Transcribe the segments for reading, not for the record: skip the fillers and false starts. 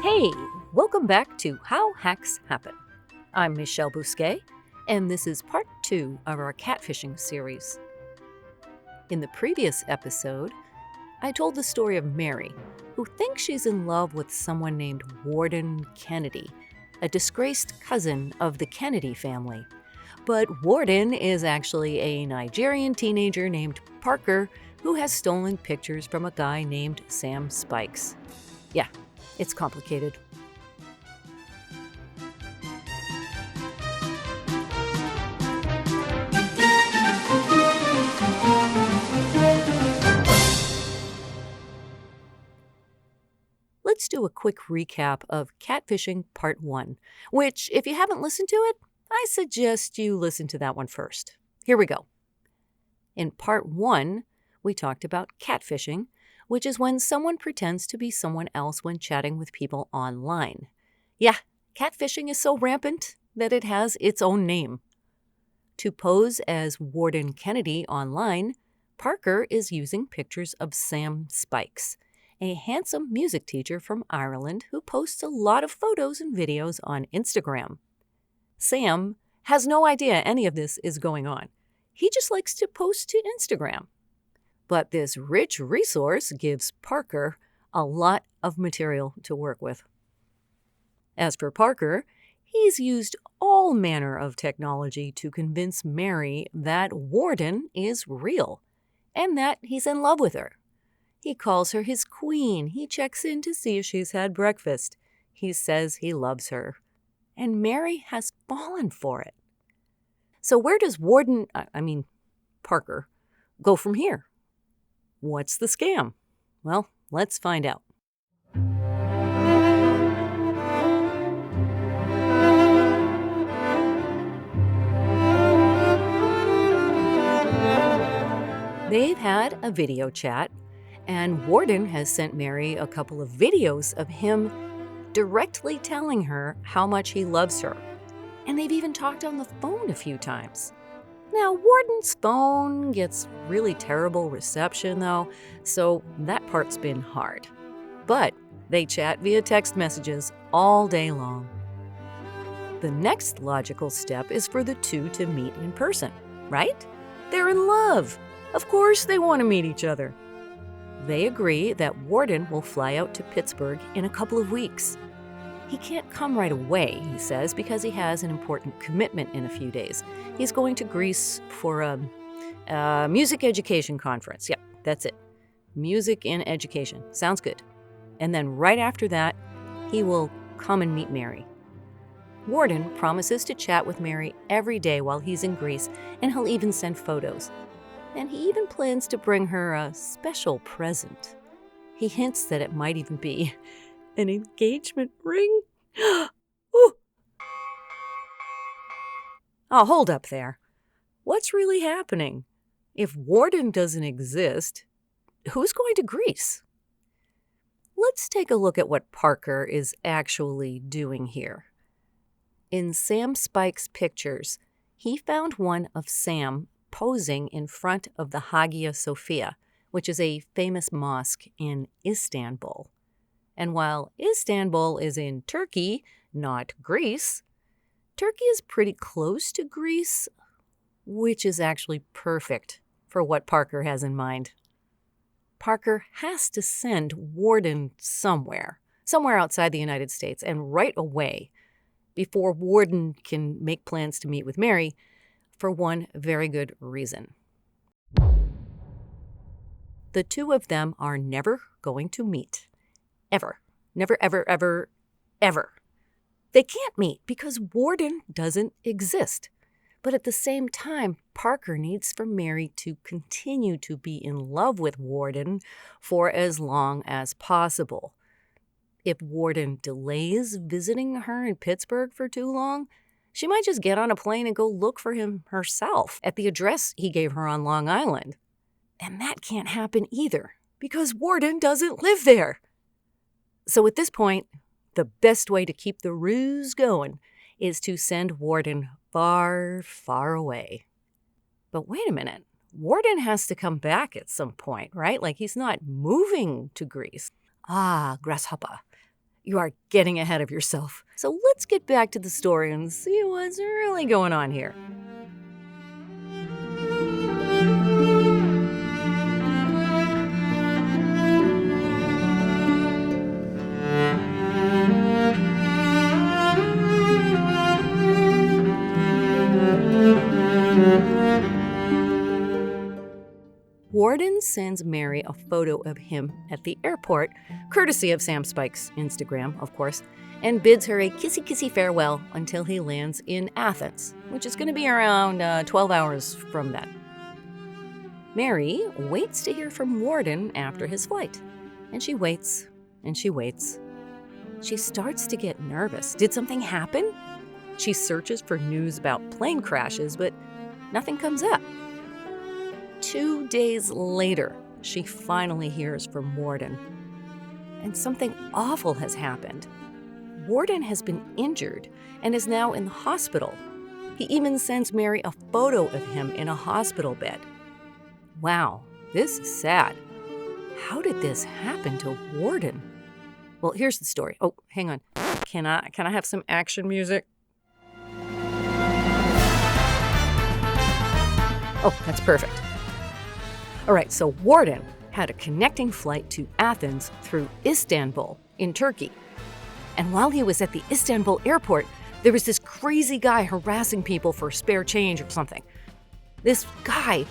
Hey, welcome back to How Hacks Happen. I'm Michelle Bousquet, and this is part 2 of our catfishing series. In the previous episode, I told the story of Mary, who thinks she's in love with someone named Warden Kennedy, a disgraced cousin of the Kennedy family. But Warden is actually a Nigerian teenager named Parker who has stolen pictures from a guy named Sam Spikes. Yeah, it's complicated. Let's do a quick recap of Catfishing Part 1, which, if you haven't listened to it, I suggest you listen to that one first. Here we go. In Part 1, we talked about catfishing, which is when someone pretends to be someone else when chatting with people online. Yeah, catfishing is so rampant that it has its own name. To pose as Warden Kennedy online, Parker is using pictures of Sam Spikes, a handsome music teacher from Ireland who posts a lot of photos and videos on Instagram. Sam has no idea any of this is going on. He just likes to post to Instagram. But this rich resource gives Parker a lot of material to work with. As for Parker, he's used all manner of technology to convince Mary that Warden is real and that he's in love with her. He calls her his queen. He checks in to see if she's had breakfast. He says he loves her. And Mary has fallen for it. So where does Parker, go from here? What's the scam? Well, let's find out. They've had a video chat, and Warden has sent Mary a couple of videos of him directly telling her how much he loves her. And they've even talked on the phone a few times. Now, Warden's phone gets really terrible reception, though, so that part's been hard. But they chat via text messages all day long. The next logical step is for the two to meet in person, right? They're in love. Of course they want to meet each other. They agree that Warden will fly out to Pittsburgh in a couple of weeks. He can't come right away, he says, because he has an important commitment in a few days. He's going to Greece for a music education conference. Yep, that's it. Music in education. Sounds good. And then right after that, he will come and meet Mary. Warden promises to chat with Mary every day while he's in Greece, and he'll even send photos. And he even plans to bring her a special present. He hints that it might even be an engagement ring? Ooh. Oh, hold up there. What's really happening? If Warden doesn't exist, who's going to Greece? Let's take a look at what Parker is actually doing here. In Sam Spike's pictures, he found one of Sam posing in front of the Hagia Sophia, which is a famous mosque in Istanbul. And while Istanbul is in Turkey, not Greece, Turkey is pretty close to Greece, which is actually perfect for what Parker has in mind. Parker has to send Warden somewhere outside the United States, and right away, before Warden can make plans to meet with Mary, for one very good reason. The two of them are never going to meet. Ever. Never, ever, ever, ever. They can't meet because Warden doesn't exist. But at the same time, Parker needs for Mary to continue to be in love with Warden for as long as possible. If Warden delays visiting her in Pittsburgh for too long, she might just get on a plane and go look for him herself at the address he gave her on Long Island. And that can't happen either, because Warden doesn't live there. So at this point, the best way to keep the ruse going is to send Warden far, far away. But wait a minute. Warden has to come back at some point, right? Like, he's not moving to Greece. Ah, grasshopper. You are getting ahead of yourself. So let's get back to the story and see what's really going on here. Warden sends Mary a photo of him at the airport, courtesy of Sam Spike's Instagram, of course, and bids her a kissy-kissy farewell until he lands in Athens, which is going to be around 12 hours from then. Mary waits to hear from Warden after his flight, and she waits, and she waits. She starts to get nervous. Did something happen? She searches for news about plane crashes, but nothing comes up. 2 days later, she finally hears from Warden. And something awful has happened. Warden has been injured and is now in the hospital. He even sends Mary a photo of him in a hospital bed. Wow, this is sad. How did this happen to Warden? Well, here's the story. Oh, hang on. Can I have some action music? Oh, that's perfect. All right, so Warden had a connecting flight to Athens through Istanbul in Turkey. And while he was at the Istanbul airport, there was this crazy guy harassing people for spare change or something. This guy,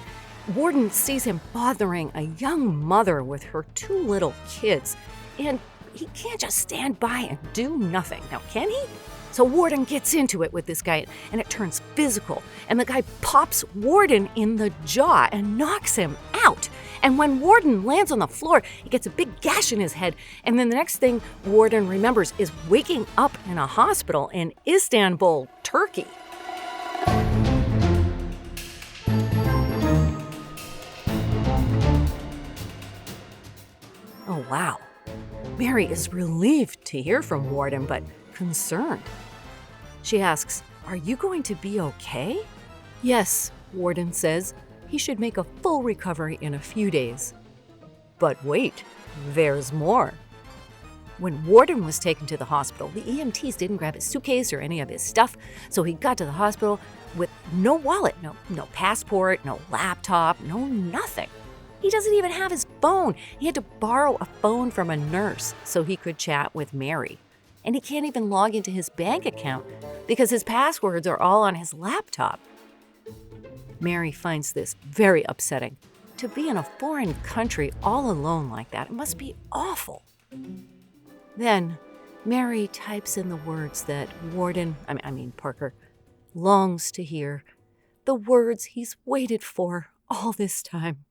Warden sees him bothering a young mother with her 2 little kids, and he can't just stand by and do nothing. Now, can he? So Warden gets into it with this guy, and it turns physical. And the guy pops Warden in the jaw and knocks him out. And when Warden lands on the floor, he gets a big gash in his head. And then the next thing Warden remembers is waking up in a hospital in Istanbul, Turkey. Oh, wow. Mary is relieved to hear from Warden, but concerned. She asks, "Are you going to be okay?" "Yes," Warden says. He should make a full recovery in a few days. But wait, there's more. When Warden was taken to the hospital, the EMTs didn't grab his suitcase or any of his stuff, so he got to the hospital with no wallet, no passport, no laptop, no nothing. He doesn't even have his phone. He had to borrow a phone from a nurse so he could chat with Mary. And he can't even log into his bank account because his passwords are all on his laptop. Mary finds this very upsetting. To be in a foreign country all alone like that, it must be awful. Then, Mary types in the words that Parker, longs to hear, the words he's waited for all this time.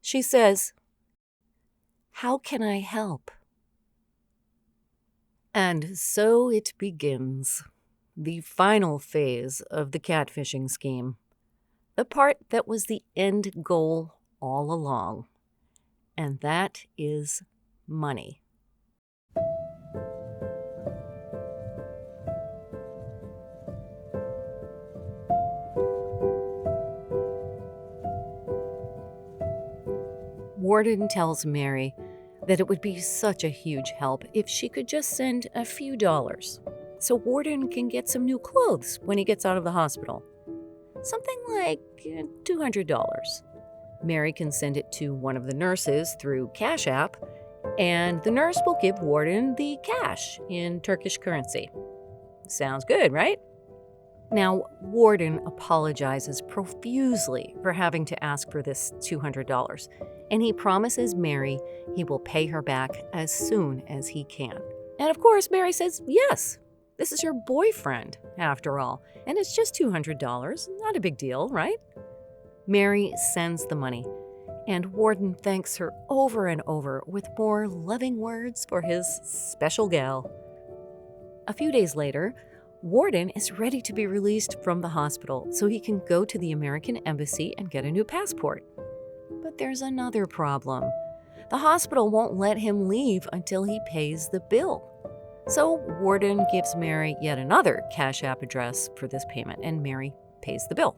She says, "How can I help?" And so it begins, the final phase of the catfishing scheme, the part that was the end goal all along, and that is money. Warden tells Mary that it would be such a huge help if she could just send a few dollars so Warden can get some new clothes when he gets out of the hospital. Something like $200. Mary can send it to one of the nurses through Cash App, and the nurse will give Warden the cash in Turkish currency. Sounds good, right? Now, Warden apologizes profusely for having to ask for this $200, and he promises Mary he will pay her back as soon as he can. And of course, Mary says, yes, this is your boyfriend, after all, and it's just $200, not a big deal, right? Mary sends the money, and Warden thanks her over and over with more loving words for his special gal. A few days later, Warden is ready to be released from the hospital so he can go to the American embassy and get a new passport. But there's another problem. The hospital won't let him leave until he pays the bill. So Warden gives Mary yet another Cash App address for this payment, and Mary pays the bill.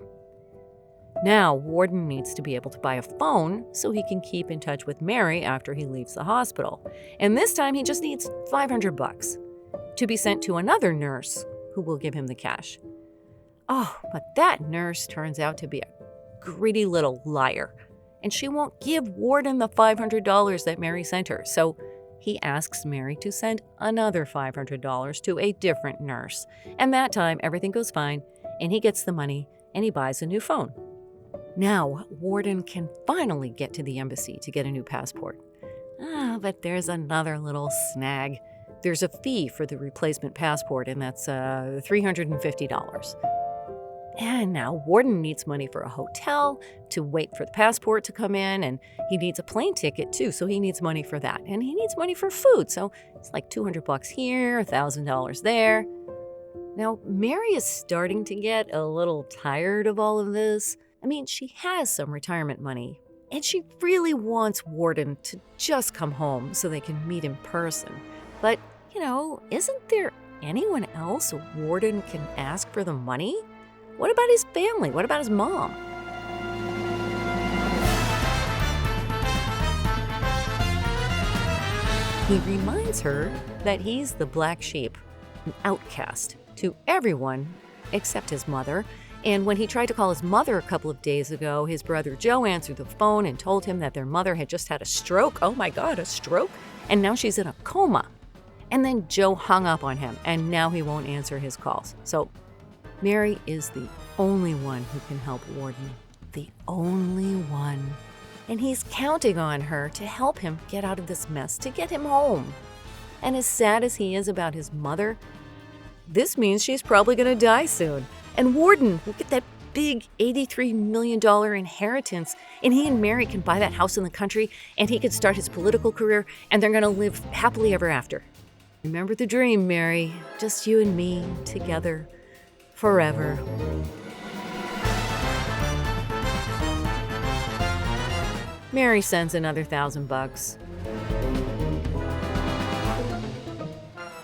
Now, Warden needs to be able to buy a phone so he can keep in touch with Mary after he leaves the hospital. And this time he just needs $500 to be sent to another nurse who will give him the cash. Oh, but that nurse turns out to be a greedy little liar, and she won't give Warden the $500 that Mary sent her. So he asks Mary to send another $500 to a different nurse. And that time, everything goes fine, and he gets the money, and he buys a new phone. Now, Warden can finally get to the embassy to get a new passport. But there's another little snag. There's a fee for the replacement passport, and that's $350. And now Warden needs money for a hotel, to wait for the passport to come in, and he needs a plane ticket too, so he needs money for that. And he needs money for food, so it's like $200 here, $1,000 there. Now, Mary is starting to get a little tired of all of this. I mean, she has some retirement money, and she really wants Warden to just come home so they can meet in person. But, isn't there anyone else Warden can ask for the money? What about his family? What about his mom? He reminds her that he's the black sheep, an outcast to everyone except his mother. And when he tried to call his mother a couple of days ago, his brother Joe answered the phone and told him that their mother had just had a stroke. Oh my God, a stroke? And now she's in a coma. And then Joe hung up on him, and now he won't answer his calls. So Mary is the only one who can help Warden. The only one. And he's counting on her to help him get out of this mess, to get him home. And as sad as he is about his mother, this means she's probably going to die soon. And Warden will get that big $83 million inheritance, and he and Mary can buy that house in the country, and he can start his political career, and they're going to live happily ever after. Remember the dream, Mary. Just you and me together forever. Mary sends another $1,000.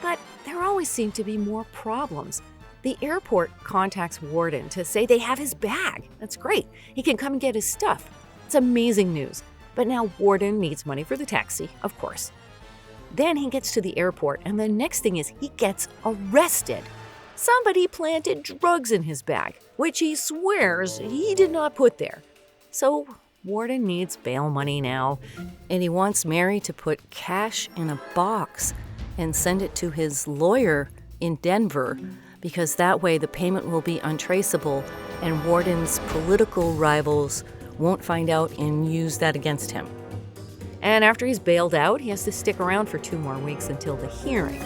But there always seem to be more problems. The airport contacts Warden to say they have his bag. That's great. He can come and get his stuff. It's amazing news. But now Warden needs money for the taxi, of course. Then he gets to the airport, and the next thing is he gets arrested. Somebody planted drugs in his bag, which he swears he did not put there. So Warden needs bail money now, and he wants Mary to put cash in a box and send it to his lawyer in Denver, because that way the payment will be untraceable and Warden's political rivals won't find out and use that against him. And after he's bailed out, he has to stick around for 2 more weeks until the hearing.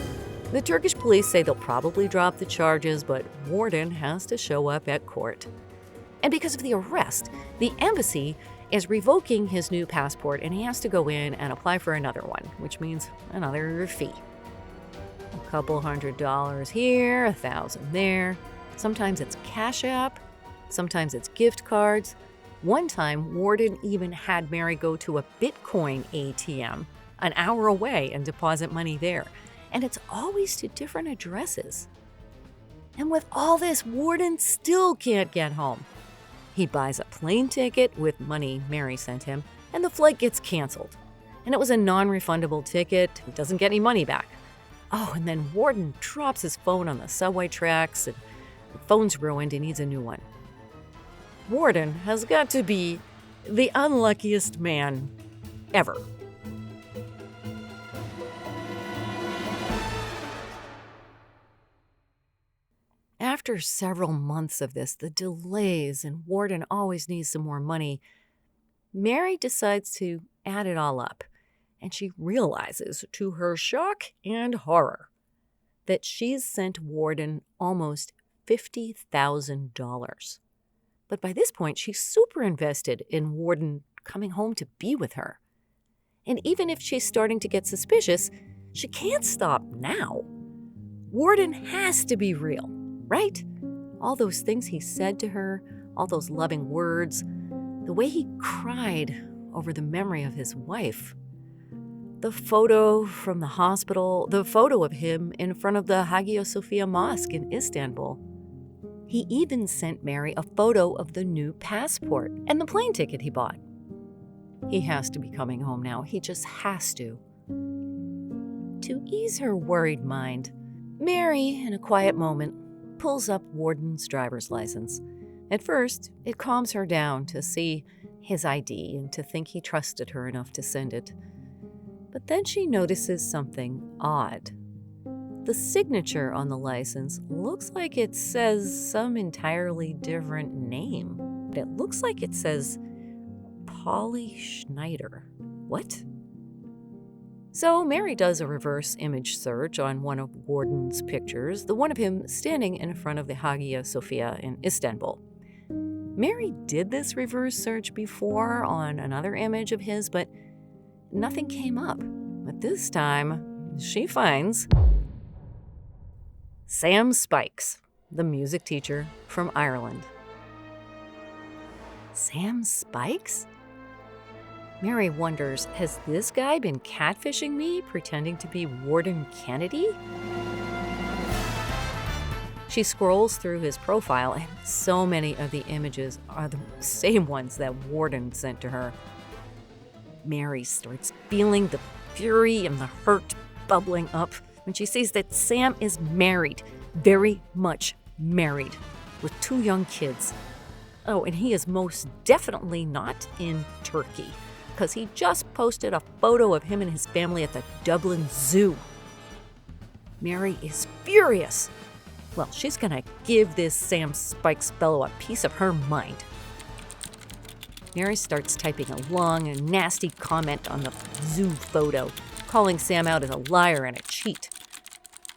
The Turkish police say they'll probably drop the charges, but Warden has to show up at court. And because of the arrest, the embassy is revoking his new passport, and he has to go in and apply for another one, which means another fee. A couple $100 here, $1,000 there. Sometimes it's Cash App, sometimes it's gift cards. One time, Warden even had Mary go to a Bitcoin ATM an hour away and deposit money there. And it's always to different addresses. And with all this, Warden still can't get home. He buys a plane ticket with money Mary sent him, and the flight gets canceled. And it was a non-refundable ticket. He doesn't get any money back. Oh, and then Warden drops his phone on the subway tracks, and the phone's ruined and needs a new one. Warden has got to be the unluckiest man ever. After several months of this, the delays, and Warden always needs some more money, Mary decides to add it all up, and she realizes, to her shock and horror, that she's sent Warden almost $50,000. But by this point, she's super invested in Warden coming home to be with her. And even if she's starting to get suspicious, she can't stop now. Warden has to be real, right? All those things he said to her, all those loving words, the way he cried over the memory of his wife, the photo from the hospital, the photo of him in front of the Hagia Sophia Mosque in Istanbul. He even sent Mary a photo of the new passport and the plane ticket he bought. He has to be coming home now. He just has to. To ease her worried mind, Mary, in a quiet moment, pulls up Warden's driver's license. At first, it calms her down to see his ID and to think he trusted her enough to send it. But then she notices something odd. The signature on the license looks like it says some entirely different name. It looks like it says Polly Schneider. What? So Mary does a reverse image search on one of Warden's pictures, the one of him standing in front of the Hagia Sophia in Istanbul. Mary did this reverse search before on another image of his, but nothing came up. But this time, she finds Sam Spikes, the music teacher from Ireland. Sam Spikes? Mary wonders, has this guy been catfishing me, pretending to be Warden Kennedy? She scrolls through his profile, and so many of the images are the same ones that Warden sent to her. Mary starts feeling the fury and the hurt bubbling up when she sees that Sam is married, very much married, with 2 young kids. Oh, and he is most definitely not in Turkey, because he just posted a photo of him and his family at the Dublin Zoo. Mary is furious. Well, she's gonna give this Sam Spikes fellow a piece of her mind. Mary starts typing a long and nasty comment on the zoo photo, calling Sam out as a liar and a cheat.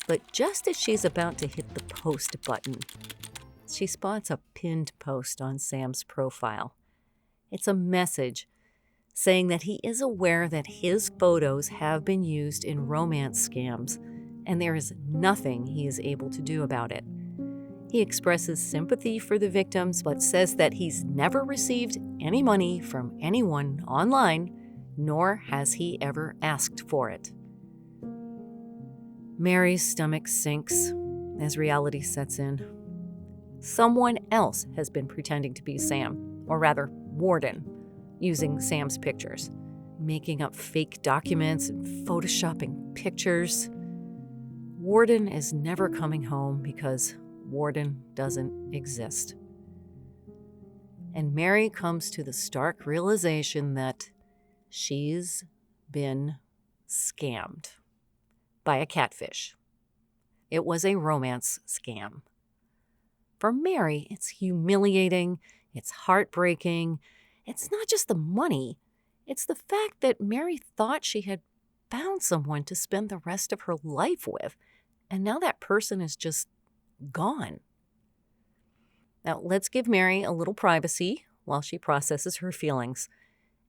But just as she's about to hit the post button, she spots a pinned post on Sam's profile. It's a message saying that he is aware that his photos have been used in romance scams, and there is nothing he is able to do about it. He expresses sympathy for the victims, but says that he's never received any money from anyone online, nor has he ever asked for it. Mary's stomach sinks as reality sets in. Someone else has been pretending to be Sam, or rather, Warden, using Sam's pictures, making up fake documents and photoshopping pictures. Warden is never coming home because Warden doesn't exist. And Mary comes to the stark realization that she's been scammed by a catfish. It was a romance scam. For Mary, it's humiliating, it's heartbreaking. It's not just the money, it's the fact that Mary thought she had found someone to spend the rest of her life with, and now that person is just gone. Now, let's give Mary a little privacy while she processes her feelings.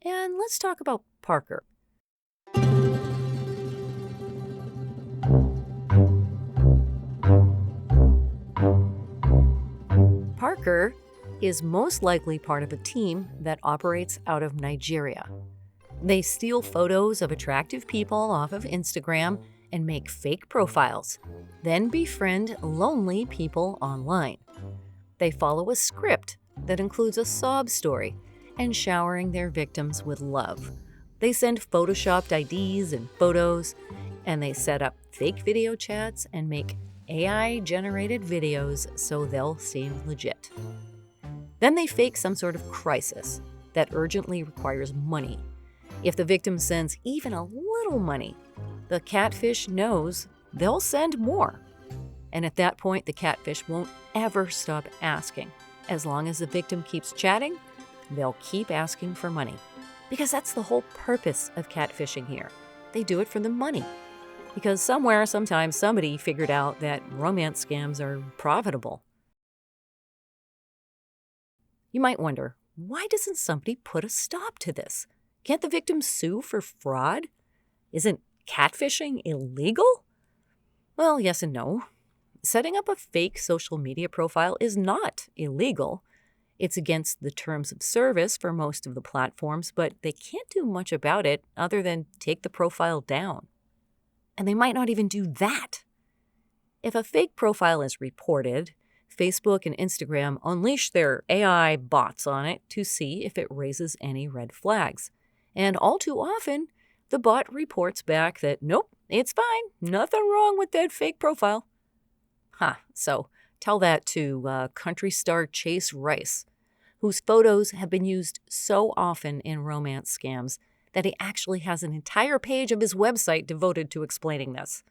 And let's talk about Parker. Parker is most likely part of a team that operates out of Nigeria. They steal photos of attractive people off of Instagram and make fake profiles, then befriend lonely people online. They follow a script that includes a sob story and showering their victims with love. They send photoshopped IDs and photos, and they set up fake video chats and make AI-generated videos so they'll seem legit. Then they fake some sort of crisis that urgently requires money. If the victim sends even a little money, the catfish knows they'll send more. And at that point, the catfish won't ever stop asking. As long as the victim keeps chatting, they'll keep asking for money. Because that's the whole purpose of catfishing here. They do it for the money. Because somewhere, sometimes, somebody figured out that romance scams are profitable. You might wonder, why doesn't somebody put a stop to this? Can't the victim sue for fraud? Isn't catfishing illegal? Well, yes and no. Setting up a fake social media profile is not illegal. It's against the terms of service for most of the platforms, but they can't do much about it other than take the profile down. And they might not even do that. If a fake profile is reported, Facebook and Instagram unleash their AI bots on it to see if it raises any red flags. And all too often, the bot reports back that, nope, it's fine, nothing wrong with that fake profile. So tell that to country star Chase Rice, whose photos have been used so often in romance scams that he actually has an entire page of his website devoted to explaining this.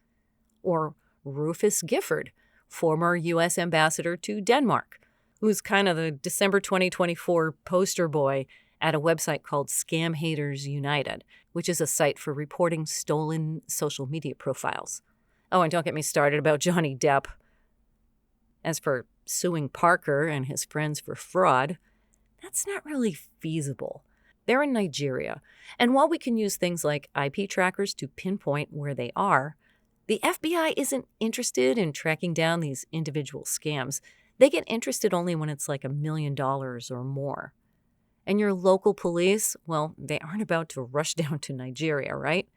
Or Rufus Gifford, former U.S. ambassador to Denmark, who's kind of the December 2024 poster boy at a website called Scam Haters United, which is a site for reporting stolen social media profiles. Oh, and don't get me started about Johnny Depp. As for suing Parker and his friends for fraud, that's not really feasible. They're in Nigeria, and while we can use things like IP trackers to pinpoint where they are, the FBI isn't interested in tracking down these individual scams. They get interested only when it's like $1 million or more. And your local police, well, they aren't about to rush down to Nigeria, right?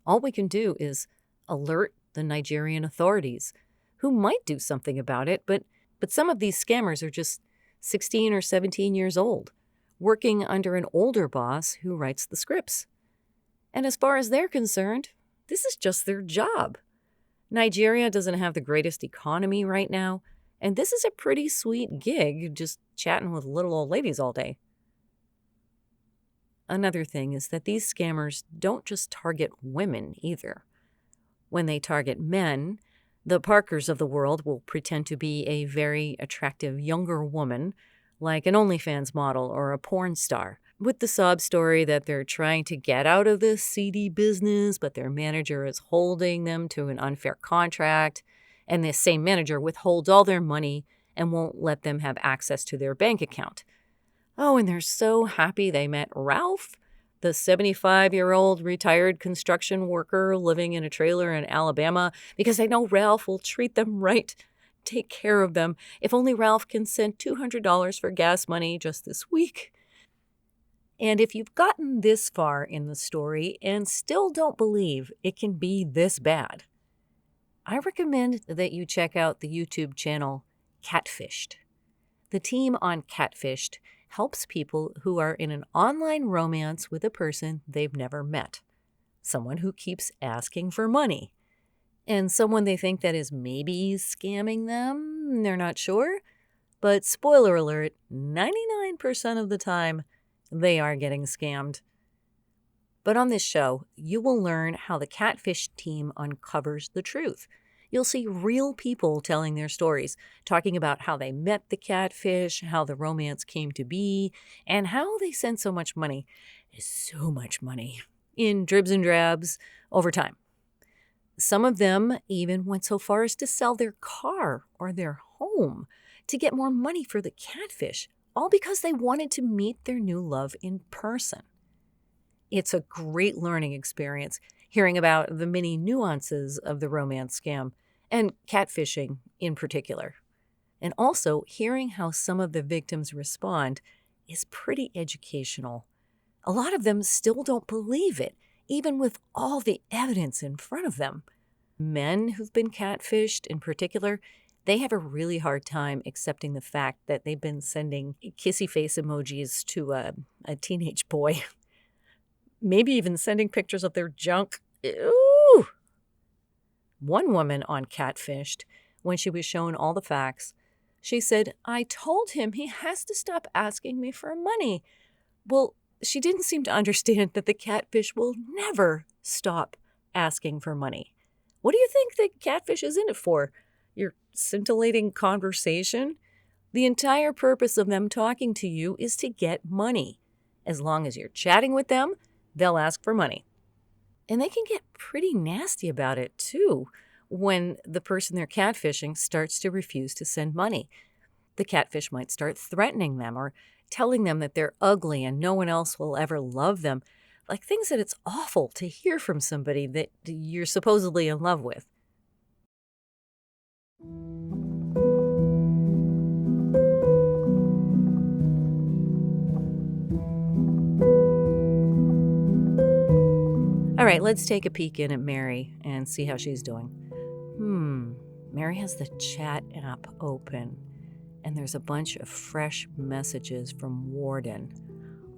All we can do is alert the Nigerian authorities, who might do something about it, but some of these scammers are just 16 or 17 years old, working under an older boss who writes the scripts. And as far as they're concerned, this is just their job. Nigeria doesn't have the greatest economy right now, and this is a pretty sweet gig, just chatting with little old ladies all day. Another thing is that these scammers don't just target women either. When they target men, the Parkers of the world will pretend to be a very attractive younger woman, like an OnlyFans model or a porn star, with the sob story that they're trying to get out of this seedy business, but their manager is holding them to an unfair contract, and this same manager withholds all their money and won't let them have access to their bank account. Oh, and they're so happy they met Ralph, the 75-year-old retired construction worker living in a trailer in Alabama, because they know Ralph will treat them right, take care of them, if only Ralph can send $200 for gas money just this week. And if you've gotten this far in the story and still don't believe it can be this bad, I recommend that you check out the YouTube channel Catfished. The team on Catfished helps people who are in an online romance with a person they've never met, someone who keeps asking for money, and someone they think that is maybe scamming them. They're not sure, but spoiler alert, 99% of the time, they are getting scammed. But on this show, you will learn how the Catfish team uncovers the truth. You'll see real people telling their stories, talking about how they met the catfish, how the romance came to be, and how they sent so much money, in dribs and drabs over time. Some of them even went so far as to sell their car or their home to get more money for the catfish, all because they wanted to meet their new love in person. It's a great learning experience, hearing about the many nuances of the romance scam, and catfishing in particular. And also, hearing how some of the victims respond is pretty educational. A lot of them still don't believe it, even with all the evidence in front of them. Men who've been catfished in particular, they have a really hard time accepting the fact that they've been sending kissy face emojis to a teenage boy. Maybe even sending pictures of their junk. Ooh! One woman on Catfished, when she was shown all the facts, she said, "I told him he has to stop asking me for money." Well, she didn't seem to understand that the catfish will never stop asking for money. What do you think the catfish is in it for? Your scintillating conversation? The entire purpose of them talking to you is to get money. As long as you're chatting with them, they'll ask for money. And they can get pretty nasty about it, too, when the person they're catfishing starts to refuse to send money. The catfish might start threatening them or telling them that they're ugly and no one else will ever love them, like things that it's awful to hear from somebody that you're supposedly in love with. All right, let's take a peek in at Mary and see how she's doing. Mary has the chat app open, and there's a bunch of fresh messages from Warden.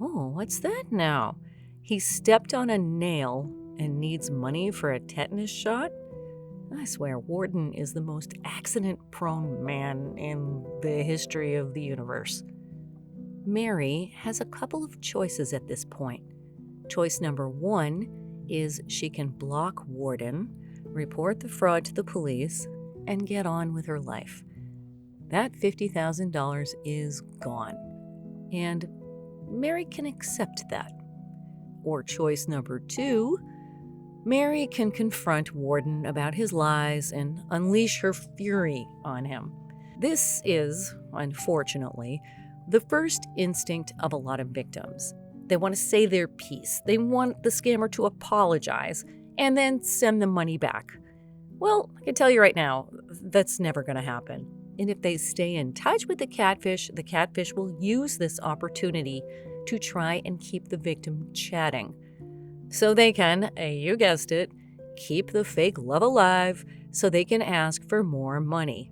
Oh, what's that now? He stepped on a nail and needs money for a tetanus shot? I swear, Warden is the most accident-prone man in the history of the universe. Mary has a couple of choices at this point. Choice number 1 is she can block Warden, report the fraud to the police, and get on with her life. That $50,000 is gone, and Mary can accept that. Or choice number 2, Mary can confront Warden about his lies and unleash her fury on him. This is, unfortunately, the first instinct of a lot of victims. They want to say their piece. They want the scammer to apologize and then send the money back. Well, I can tell you right now, that's never going to happen. And if they stay in touch with the catfish will use this opportunity to try and keep the victim chatting. So they can, you guessed it, keep the fake love alive so they can ask for more money.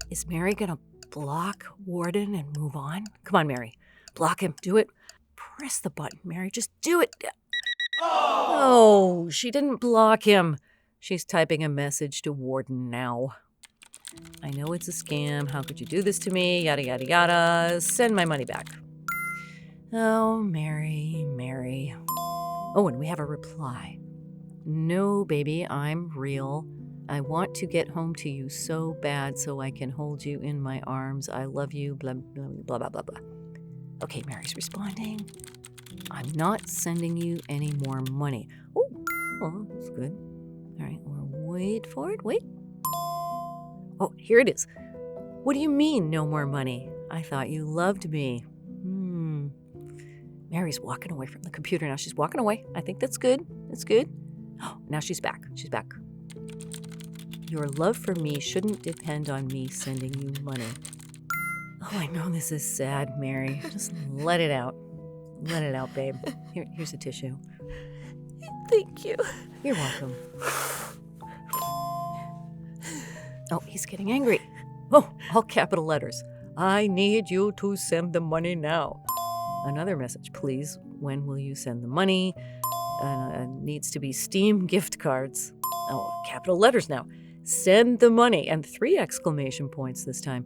Is Mary going to block Warden and move on? Come on, Mary. Block him. Do it. Press the button, Mary. Just do it. Oh, she didn't block him. She's typing a message to Warden now. I know it's a scam. How could you do this to me? Yada, yada, yada. Send my money back. Oh, Mary. Oh, and we have a reply. No, baby, I'm real. I want to get home to you so bad so I can hold you in my arms. I love you, blah, blah, blah, blah, blah, blah. Okay, Mary's responding. I'm not sending you any more money. Oh, that's good. All right, we'll wait for it. Wait. Oh, here it is. What do you mean, no more money? I thought you loved me. Mary's walking away from the computer now. She's walking away. I think that's good. That's good. Oh, now she's back. She's back. Your love for me shouldn't depend on me sending you money. Oh, I know this is sad, Mary. Just let it out. Let it out, babe. Here's a tissue. Thank you. You're welcome. Oh, he's getting angry. Oh, all capital letters. I need you to send the money now. Another message, please. When will you send the money? Needs to be Steam gift cards. Oh, capital letters now. Send the money. And 3 exclamation points this time.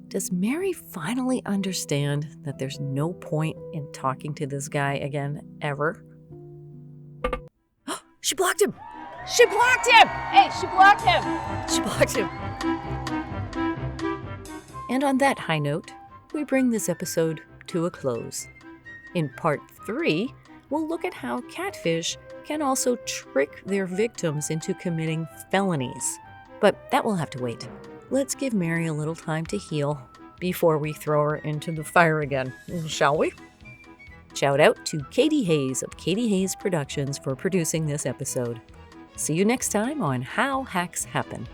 Does Mary finally understand that there's no point in talking to this guy again, ever? She blocked him! She blocked him! Hey, she blocked him! She blocked him. And on that high note, we bring this episode to a close. In part 3, we'll look at how catfish can also trick their victims into committing felonies. But that will have to wait. Let's give Mary a little time to heal before we throw her into the fire again, shall we? Shout out to Katie Hayes of Katie Hayes Productions for producing this episode. See you next time on How Hacks Happen.